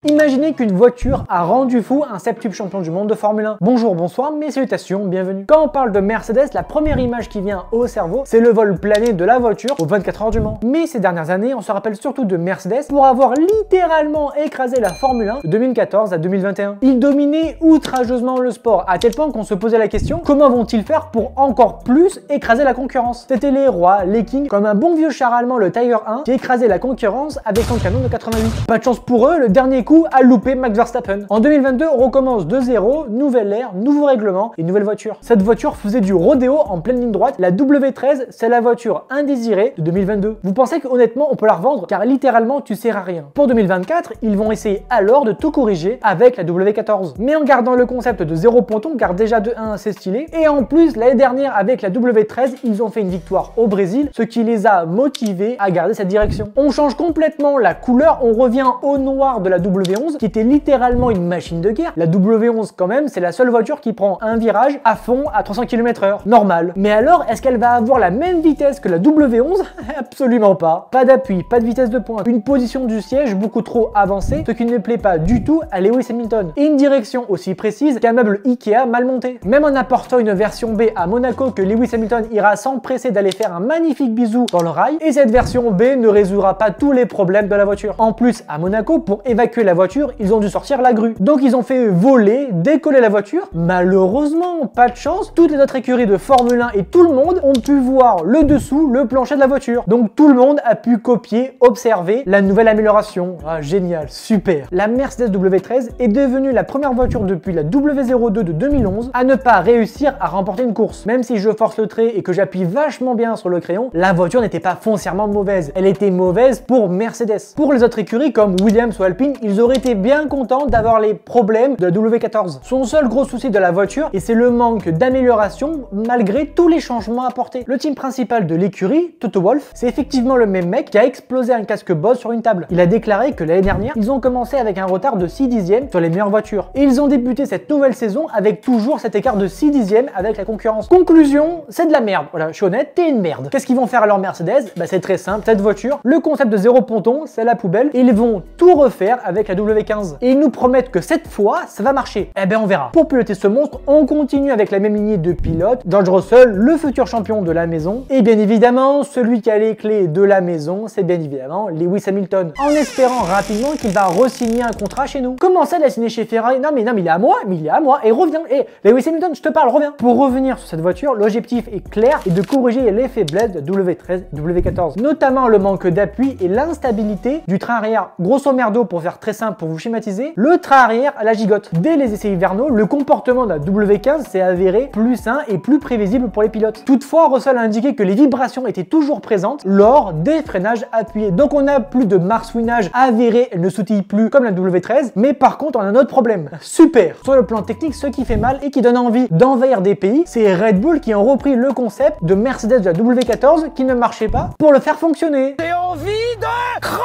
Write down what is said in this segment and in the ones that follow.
Imaginez qu'une voiture a rendu fou un septuple champion du monde de Formule 1. Bonjour, bonsoir, mes salutations, bienvenue. Quand on parle de Mercedes, la première image qui vient au cerveau, c'est le vol plané de la voiture aux 24 heures du Mans. Mais ces dernières années, on se rappelle surtout de Mercedes pour avoir littéralement écrasé la Formule 1 de 2014 à 2021. Ils dominaient outrageusement le sport, à tel point qu'on se posait la question, comment vont-ils faire pour encore plus écraser la concurrence? C'était les rois, les kings, comme un bon vieux char allemand, le Tiger 1, qui écrasait la concurrence avec son canon de 88. Pas de chance pour eux, le dernier coup a loupé Max Verstappen. En 2022, on recommence de zéro, nouvelle ère, nouveau règlement et nouvelle voiture. Cette voiture faisait du rodéo en pleine ligne droite. La W13, c'est la voiture indésirée de 2022. Vous pensez qu'honnêtement, on peut la revendre car littéralement, tu sers à rien. Pour 2024, ils vont essayer alors de tout corriger avec la W14. Mais en gardant le concept de zéro ponton, car déjà de 1, c'est stylé. Et en plus, l'année dernière, avec la W13, ils ont fait une victoire au Brésil, ce qui les a motivés à garder cette direction. On change complètement la couleur, on revient au noir de la W11, qui était littéralement une machine de guerre. La W11 quand même, c'est la seule voiture qui prend un virage à fond à 300 km/h. Normal. Mais alors, est-ce qu'elle va avoir la même vitesse que la W11? Absolument pas. Pas d'appui, pas de vitesse de pointe, une position du siège beaucoup trop avancée, ce qui ne plaît pas du tout à Lewis Hamilton. Et une direction aussi précise qu'un meuble Ikea mal monté. Même en apportant une version B à Monaco que Lewis Hamilton ira s'empresser d'aller faire un magnifique bisou dans le rail, et cette version B ne résoudra pas tous les problèmes de la voiture. En plus, à Monaco, pour évacuer la voiture, ils ont dû sortir la grue. Donc ils ont fait voler, décoller la voiture. Malheureusement, pas de chance, toutes les autres écuries de Formule 1 et tout le monde ont pu voir le dessous, le plancher de la voiture. Donc tout le monde a pu copier, observer la nouvelle amélioration. Ah, génial, super. La Mercedes W13 est devenue la première voiture depuis la W02 de 2011 à ne pas réussir à remporter une course. Même si je force le trait et que j'appuie vachement bien sur le crayon, la voiture n'était pas foncièrement mauvaise. Elle était mauvaise pour Mercedes. Pour les autres écuries comme Williams ou Alpine, ils auraient été bien contents d'avoir les problèmes de la W14. Son seul gros souci de la voiture, et c'est le manque d'amélioration malgré tous les changements apportés. Le team principal de l'écurie, Toto Wolff, c'est effectivement le même mec qui a explosé un casque Bose sur une table. Il a déclaré que l'année dernière, ils ont commencé avec un retard de 6 dixièmes sur les meilleures voitures. Et ils ont débuté cette nouvelle saison avec toujours cet écart de 6 dixièmes avec la concurrence. Conclusion, c'est de la merde. Voilà, je suis honnête, t'es une merde. Qu'est-ce qu'ils vont faire à leur Mercedes? Bah c'est très simple, cette voiture, le concept de zéro ponton, c'est la poubelle, et ils vont tout refaire avec la W15. Et ils nous promettent que cette fois, ça va marcher. Eh ben on verra. Pour piloter ce monstre, on continue avec la même lignée de pilotes. George Russell, le futur champion de la maison. Et bien évidemment, celui qui a les clés de la maison, c'est bien évidemment Lewis Hamilton. En espérant rapidement qu'il va re-signer un contrat chez nous. Comment ça, il a signé chez Ferrari? Non mais il est à moi, et reviens. Et Lewis Hamilton, je te parle, reviens. Pour revenir sur cette voiture, l'objectif est clair et de corriger les faiblesses de W13 et W14. Notamment le manque d'appui et l'instabilité du train arrière. Grosso merdo, pour faire très simple, pour vous schématiser, le train arrière à la gigote. Dès les essais hivernaux, le comportement de la W15 s'est avéré plus sain et plus prévisible pour les pilotes. Toutefois, Russell a indiqué que les vibrations étaient toujours présentes lors des freinages appuyés. Donc on n'a plus de marsouinage avéré, elle ne sautille plus comme la W13, mais par contre on a un autre problème. Super! Sur le plan technique, ce qui fait mal et qui donne envie d'envahir des pays, c'est Red Bull qui ont repris le concept de Mercedes de la W14 qui ne marchait pas pour le faire fonctionner. J'ai envie de crever!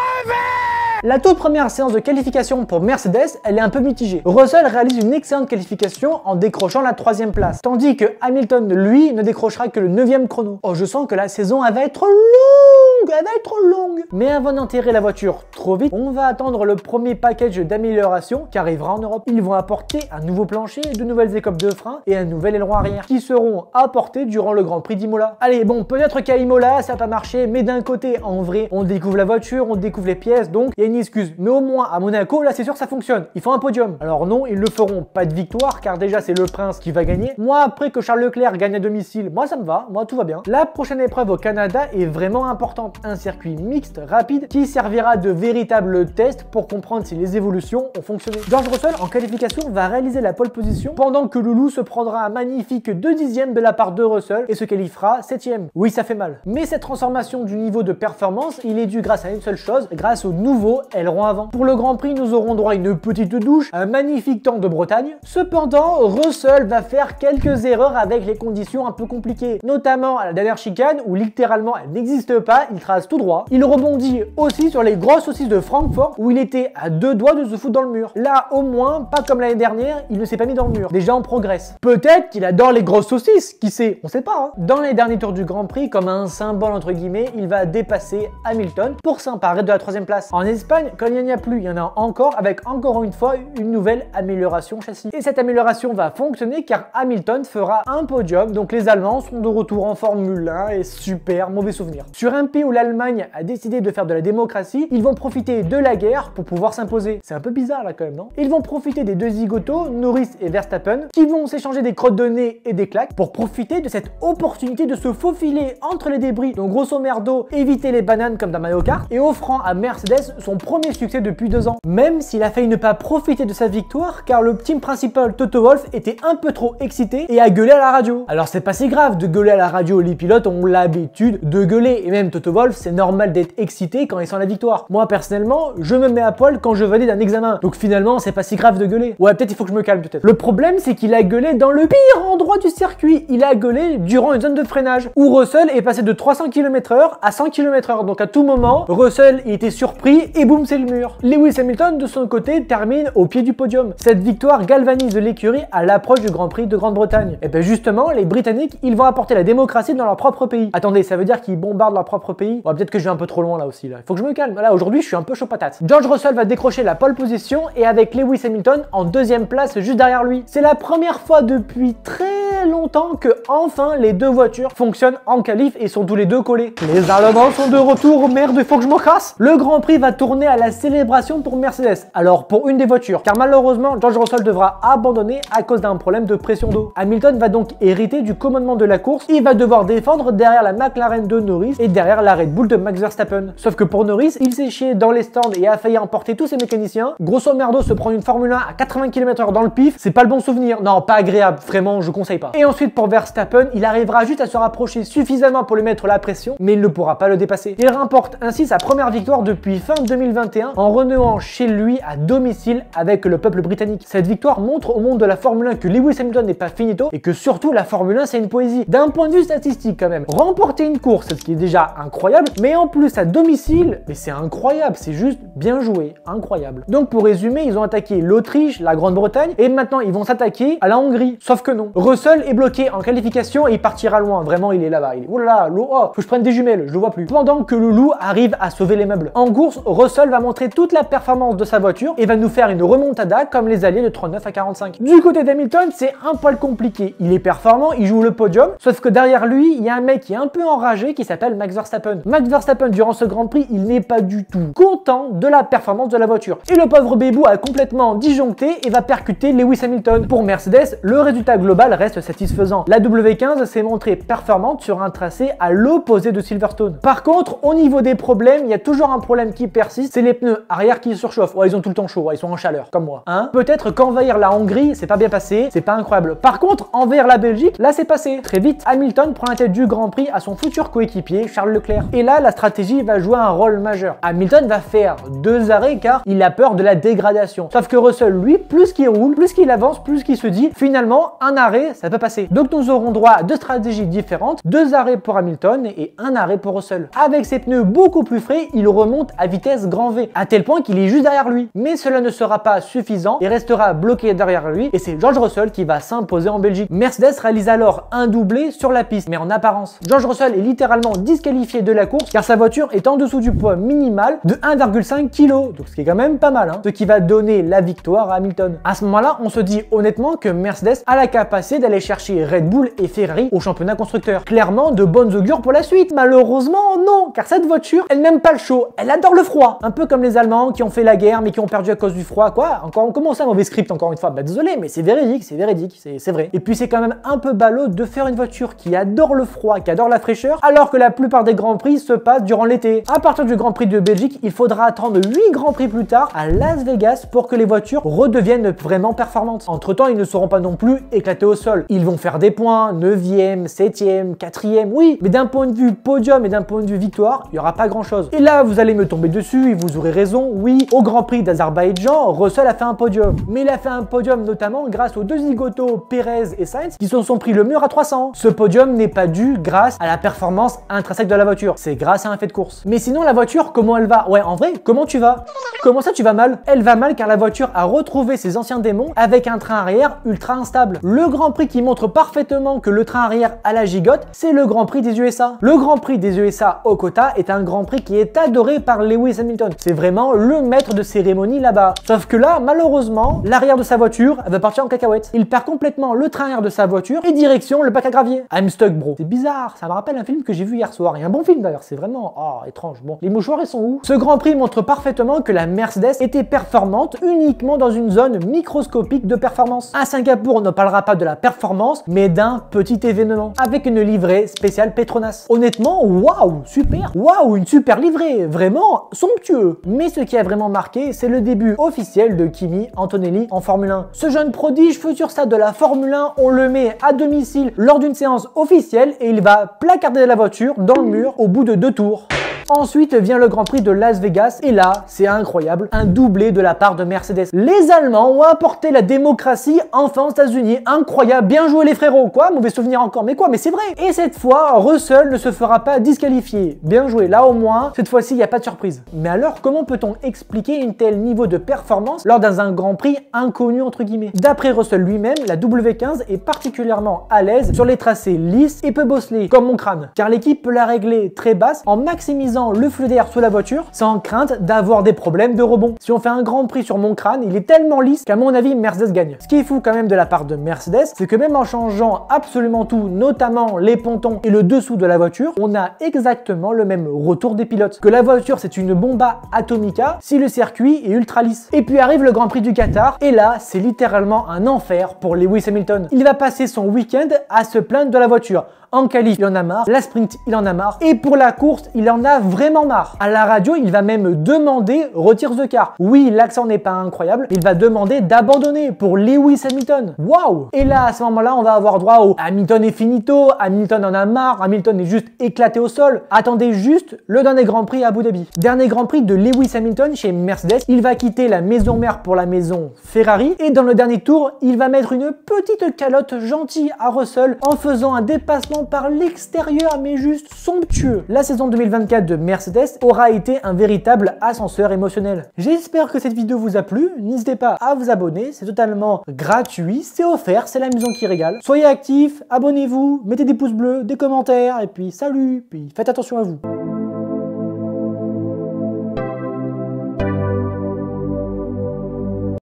La toute première séance de qualification pour Mercedes, elle est un peu mitigée. Russell réalise une excellente qualification en décrochant la 3e place, tandis que Hamilton, lui, ne décrochera que le 9e chrono. Oh, je sens que la saison, elle va être longue, elle va être longue. Mais avant d'enterrer la voiture trop vite, on va attendre le premier package d'amélioration qui arrivera en Europe. Ils vont apporter un nouveau plancher, de nouvelles écopes de frein et un nouvel aileron arrière qui seront apportés durant le Grand Prix d'Imola. Allez, bon, peut-être qu'à Imola, ça n'a pas marché, mais d'un côté, en vrai, on découvre la voiture, on découvre les pièces, donc il y a une excuse. Mais au moins à Monaco, là c'est sûr ça fonctionne. Ils font un podium. Alors non, ils ne feront pas de victoire car déjà c'est le prince qui va gagner. Moi après que Charles Leclerc gagne à domicile, moi ça me va, moi tout va bien. La prochaine épreuve au Canada est vraiment importante. Un circuit mixte, rapide, qui servira de véritable test pour comprendre si les évolutions ont fonctionné. George Russell en qualification va réaliser la pole position pendant que Loulou se prendra un magnifique 2 dixièmes de la part de Russell et se qualifiera 7e. Oui ça fait mal. Mais cette transformation du niveau de performance, il est dû grâce à une seule chose, grâce au nouveau aileron avant. Pour le Grand Prix, nous aurons droit à une petite douche, un magnifique temps de Bretagne. Cependant, Russell va faire quelques erreurs avec les conditions un peu compliquées, notamment à la dernière chicane où littéralement elle n'existe pas, il trace tout droit. Il rebondit aussi sur les grosses saucisses de Francfort où il était à 2 doigts de se foutre dans le mur. Là, au moins, pas comme l'année dernière, il ne s'est pas mis dans le mur. Déjà, on progresse. Peut-être qu'il adore les grosses saucisses, qui sait, on sait pas. Hein. Dans les derniers tours du Grand Prix, comme un symbole entre guillemets, il va dépasser Hamilton pour s'emparer de la 3e place. En Espagne, quand il n'y en a plus, il y en a encore avec encore une fois une nouvelle amélioration châssis. Et cette amélioration va fonctionner car Hamilton fera un podium, donc les Allemands sont de retour en Formule 1 et super mauvais souvenir. Sur un pays où l'Allemagne a décidé de faire de la démocratie, ils vont profiter de la guerre pour pouvoir s'imposer. C'est un peu bizarre là quand même, non? Ils vont profiter des deux zigotos, Norris et Verstappen, qui vont s'échanger des crottes de nez et des claques pour profiter de cette opportunité de se faufiler entre les débris, donc grosso merdo, éviter les bananes comme dans Mario Kart, et offrant à Mercedes son premier succès depuis 2 ans. Même s'il a failli ne pas profiter de sa victoire, car le team principal Toto Wolff était un peu trop excité et a gueulé à la radio. Alors c'est pas si grave de gueuler à la radio, les pilotes ont l'habitude de gueuler, et même Toto Wolff, c'est normal d'être excité quand il sent la victoire. Moi personnellement, je me mets à poil quand je valide un examen, donc finalement c'est pas si grave de gueuler. Ouais, peut-être il faut que je me calme peut-être. Le problème c'est qu'il a gueulé dans le pire endroit du circuit, il a gueulé durant une zone de freinage, où Russell est passé de 300 km/h à 100 km/h, donc à tout moment, Russell il était surpris et boum c'est le mur. Lewis Hamilton de son côté termine au pied du podium. Cette victoire galvanise l'écurie à l'approche du Grand Prix de Grande-Bretagne. Et bien justement, les Britanniques, ils vont apporter la démocratie dans leur propre pays. Attendez, ça veut dire qu'ils bombardent leur propre pays? Ouais, peut-être que je vais un peu trop loin là aussi. Là. Il faut que je me calme. Là, aujourd'hui, je suis un peu chaud patate. George Russell va décrocher la pole position et avec Lewis Hamilton en 2e place juste derrière lui. C'est la première fois depuis très longtemps que enfin les deux voitures fonctionnent en qualif et sont tous les deux collés. Les Allemands sont de retour, merde, il faut que je me casse. Le Grand Prix va tourner à la célébration pour Mercedes. Alors pour une des voitures, car malheureusement George Russell devra abandonner à cause d'un problème de pression d'eau. Hamilton va donc hériter du commandement de la course. Il va devoir défendre derrière la McLaren de Norris et derrière la Red Bull de Max Verstappen. Sauf que pour Norris, il s'est chié dans les stands et a failli emporter tous ses mécaniciens. Grosso merdo, se prendre une Formule 1 à 80 km/h dans le pif, c'est pas le bon souvenir. Non, pas agréable, vraiment, je conseille pas. Et ensuite pour Verstappen, il arrivera juste à se rapprocher suffisamment pour lui mettre la pression, mais il ne pourra pas le dépasser. Il remporte ainsi sa première victoire depuis fin 2021 en renouant chez lui à domicile avec le peuple britannique. Cette victoire montre au monde de la Formule 1 que Lewis Hamilton n'est pas finito et que surtout la Formule 1 c'est une poésie. D'un point de vue statistique quand même, remporter une course, c'est ce qui est déjà incroyable, mais en plus à domicile, mais c'est incroyable, c'est juste bien joué, incroyable. Donc pour résumer, ils ont attaqué l'Autriche, la Grande-Bretagne et maintenant ils vont s'attaquer à la Hongrie. Sauf que non. Russell est bloqué en qualification et il partira loin. Vraiment, il est là-bas. Il est... Oh là là, l'eau, oh, faut que je prenne des jumelles, je le vois plus. Pendant que le loup arrive à sauver les meubles. En course, Russell va montrer toute la performance de sa voiture et va nous faire une remontada comme les alliés de 39 à 45. Du côté d'Hamilton, c'est un poil compliqué. Il est performant, il joue le podium, sauf que derrière lui, il y a un mec qui est un peu enragé qui s'appelle Max Verstappen. Max Verstappen, durant ce Grand Prix, il n'est pas du tout content de la performance de la voiture. Et le pauvre bébou a complètement disjoncté et va percuter Lewis Hamilton. Pour Mercedes, le résultat global reste satisfaisant. La W15 s'est montrée performante sur un tracé à l'opposé de Silverstone. Par contre, au niveau des problèmes, il y a toujours un problème qui persiste, c'est les pneus arrière qui surchauffent. Ouais, ils ont tout le temps chaud, ouais, ils sont en chaleur, comme moi. Hein? Peut-être qu'envahir la Hongrie, c'est pas bien passé, c'est pas incroyable. Par contre, envers la Belgique, là c'est passé. Très vite, Hamilton prend la tête du Grand Prix à son futur coéquipier, Charles Leclerc. Et là, la stratégie va jouer un rôle majeur. Hamilton va faire 2 arrêts car il a peur de la dégradation. Sauf que Russell, lui, plus qu'il roule, plus qu'il avance, plus qu'il se dit, finalement, un arrêt, ça peut passer. Donc nous aurons droit à 2 stratégies différentes, 2 arrêts pour Hamilton et 1 arrêt pour Russell. Avec ses pneus beaucoup plus frais, il remonte à vitesse grand V, à tel point qu'il est juste derrière lui. Mais cela ne sera pas suffisant et restera bloqué derrière lui et c'est George Russell qui va s'imposer en Belgique. Mercedes réalise alors un doublé sur la piste, mais en apparence. George Russell est littéralement disqualifié de la course car sa voiture est en dessous du poids minimal de 1,5 kg, donc ce qui est quand même pas mal, hein, ce qui va donner la victoire à Hamilton. À ce moment-là, on se dit honnêtement que Mercedes a la capacité d'aller chercher Red Bull et Ferrari au championnat constructeur. Clairement, de bonnes augures pour la suite. Malheureusement, non, car cette voiture, elle n'aime pas le chaud, elle adore le froid. Un peu comme les Allemands qui ont fait la guerre mais qui ont perdu à cause du froid, quoi. Encore, on commence un mauvais script encore une fois. Bah désolé, mais c'est véridique, c'est vrai. Et puis c'est quand même un peu ballot de faire une voiture qui adore le froid, qui adore la fraîcheur, alors que la plupart des grands prix se passent durant l'été. À partir du Grand Prix de Belgique, il faudra attendre 8 grands prix plus tard à Las Vegas pour que les voitures redeviennent vraiment performantes. Entre temps, ils ne seront pas non plus éclatés au sol. ils vont faire des points, 9e, 7e, 4e, oui, mais d'un point de vue podium et d'un point de vue victoire, il n'y aura pas grand chose. Et là, vous allez me tomber dessus et vous aurez raison, oui, au Grand Prix d'Azerbaïdjan, Russell a fait un podium. Mais il a fait un podium notamment grâce aux deux zigotos Perez et Sainz qui se sont pris le mur à 300. Ce podium n'est pas dû grâce à la performance intrinsèque de la voiture, c'est grâce à un fait de course. Mais sinon, la voiture, comment elle va? Ouais, en vrai, comment tu vas? Comment ça tu vas mal? Elle va mal car la voiture a retrouvé ses anciens démons avec un train arrière ultra instable. Le Grand Prix qui montre parfaitement que le train arrière à la gigote, c'est le Grand Prix des USA. Le Grand Prix des USA au quota est un Grand Prix qui est adoré par Lewis Hamilton. C'est vraiment le maître de cérémonie là-bas. Sauf que là, malheureusement, l'arrière de sa voiture, elle va partir en cacahuète. Il perd complètement le train arrière de sa voiture et direction le bac à gravier. I'm stuck, bro. C'est bizarre, ça me rappelle un film que j'ai vu hier soir. Et un bon film d'ailleurs, c'est vraiment étrange. Bon, les mouchoirs, ils sont où? Ce Grand Prix montre parfaitement que la Mercedes était performante uniquement dans une zone microscopique de performance. À Singapour, on ne parlera pas de la performance, mais d'un petit événement avec une livrée spéciale Petronas. Honnêtement, waouh, super. Waouh, une super livrée, vraiment somptueux. Mais ce qui a vraiment marqué, c'est le début officiel de Kimi Antonelli en Formule 1. Ce jeune prodige futur stade de la Formule 1, on le met à domicile lors d'une séance officielle et il va placarder la voiture dans le mur au bout de 2 tours. Ensuite vient le Grand Prix de Las Vegas et là, c'est incroyable, un doublé de la part de Mercedes. Les Allemands ont apporté la démocratie enfin aux États-Unis. Incroyable, bien joué les frérots. Quoi? Mauvais souvenir encore, mais quoi? Mais c'est vrai. Et cette fois, Russell ne se fera pas disqualifier. Bien joué, là au moins, cette fois-ci, il n'y a pas de surprise. Mais alors, comment peut-on expliquer un tel niveau de performance lors d'un Grand Prix inconnu entre guillemets? D'après Russell lui-même, la W15 est particulièrement à l'aise sur les tracés lisses et peu bosselés, comme mon crâne, car l'équipe peut la régler très basse en maximisant le flux d'air sous la voiture sans crainte d'avoir des problèmes de rebond. Si on fait un Grand Prix sur mon crâne, il est tellement lisse qu'à mon avis Mercedes gagne. Ce qui est fou quand même de la part de Mercedes, c'est que même en changeant absolument tout, notamment les pontons et le dessous de la voiture, on a exactement le même retour des pilotes. Que la voiture c'est une bomba atomica si le circuit est ultra lisse. Et puis arrive le Grand Prix du Qatar et là c'est littéralement un enfer pour Lewis Hamilton. Il va passer son week-end à se plaindre de la voiture. En qualif, il en a marre. La sprint, il en a marre. Et pour la course, il en a vraiment marre. À la radio, il va même demander retire the car. Oui, l'accent n'est pas incroyable. Il va demander d'abandonner pour Lewis Hamilton. Waouh! Et là, à ce moment-là, on va avoir droit au Hamilton est finito. Hamilton en a marre. Hamilton est juste éclaté au sol. Attendez juste le dernier Grand Prix à Abu Dhabi. Dernier Grand Prix de Lewis Hamilton chez Mercedes. Il va quitter la maison mère pour la maison Ferrari. Et dans le dernier tour, il va mettre une petite calotte gentille à Russell en faisant un dépassement par l'extérieur mais juste somptueux. La saison 2024 de Mercedes aura été un véritable ascenseur émotionnel. J'espère que cette vidéo vous a plu. N'hésitez pas à vous abonner, c'est totalement gratuit, c'est offert, c'est la maison qui régale. Soyez actifs, abonnez-vous, mettez des pouces bleus, des commentaires et puis salut, puis faites attention à vous.